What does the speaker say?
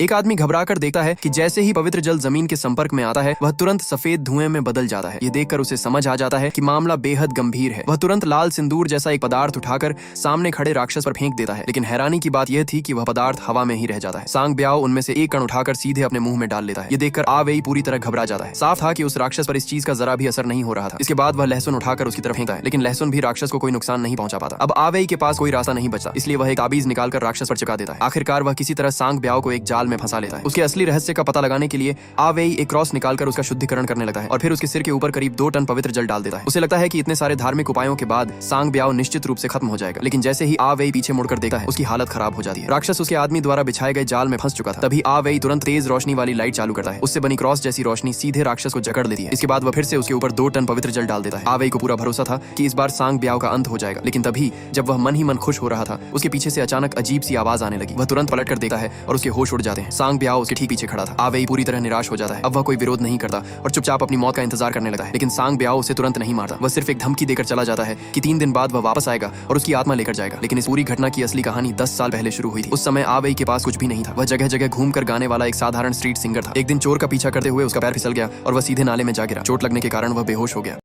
एक आदमी घबरा कर देखता है कि जैसे ही पवित्र जल जमीन के संपर्क में आता है वह तुरंत सफेद धुएं में बदल जाता है। ये देखकर उसे समझ आ जाता है कि मामला बेहद गंभीर है। वह तुरंत लाल सिंदूर जैसा एक पदार्थ उठाकर सामने खड़े राक्षस पर फेंक देता है, लेकिन हैरानी की बात यह थी कि वह पदार्थ हवा में ही रह जाता है। सांग ब्याओ उनमें से एक कण उठाकर सीधे अपने मुंह में डाल लेता है। ये देखकर आ वेई पूरी तरह घबरा जाता है। साफ था कि उस राक्षस पर इस चीज का जरा भी असर नहीं हो रहा था। इसके बाद वह लहसुन उठाकर उसकी तरफ फेंकता है, लेकिन लहसुन भी राक्षस को कोई नुकसान नहीं पहुंचा पाता। अब आ वेई के पास कोई रास्ता नहीं बचता, इसलिए वह एक ताबीज निकालकर राक्षस पर चिपका देता है। आखिरकार वह किसी तरह सांग ब्याओ को एक जाल में फंसा लेता है। उसके असली रहस्य का पता लगाने के लिए आ वेई एक क्रॉस निकालकर उसका शुद्धिकरण करने लगता है और फिर उसके सिर के ऊपर करीब 2 टन पवित्र जल डाल देता है। उसे लगता है कि इतने सारे धार्मिक उपायों के बाद सांग ब्याओ निश्चित रूप से खत्म हो जाएगा, लेकिन जैसे ही आ वेई पीछे मुड़कर देखता है उसकी हालत खराब हो जाती है। राक्षस उसके आदमी द्वारा बिछाए गए जाल में फंस चुका था। तभी आ वेई तुरंत तेज रोशनी वाली लाइट चालू करता है। उससे बनी क्रॉस जैसी रोशनी सीधे राक्षस को जकड़ लेती है। इसके बाद वह फिर से उसके ऊपर 2 टन पवित्र जल डाल देता है। आ वेई को पूरा भरोसा था कि इस बार सांग ब्याओ का अंत हो जाएगा, लेकिन तभी जब वह मन ही मन खुश हो रहा था उसके पीछे से अचानक अजीब सी आवाज आने लगी। वह तुरंत पलट कर देखता है और उसके होश उड़ जाते हैं। सांग ब्याओ उसके ठीक पीछे खड़ा था। आ वेई पूरी तरह निराश हो जाता है। अब वह कोई विरोध नहीं करता और चुपचाप अपनी मौत का इंतजार करने लगता है, लेकिन सांग ब्याओ उसे तुरंत नहीं मारता। वह सिर्फ एक धमकी देकर चला जाता है कि 3 दिन बाद वह वापस आएगा और उसकी आत्मा लेकर जाएगा। लेकिन इस पूरी घटना की असली कहानी 10 साल पहले शुरू हुई थी। उस समय आ वेई के पास कुछ भी नहीं था। वह जगह जगह घूमकर गाने वाला एक साधारण स्ट्रीट सिंगर था। एक दिन चोर का पीछा करते हुए उसका पैर फिसल गया और वह सीधे नाले में जा गिरा। चोट लगने के कारण वह बेहोश हो गया।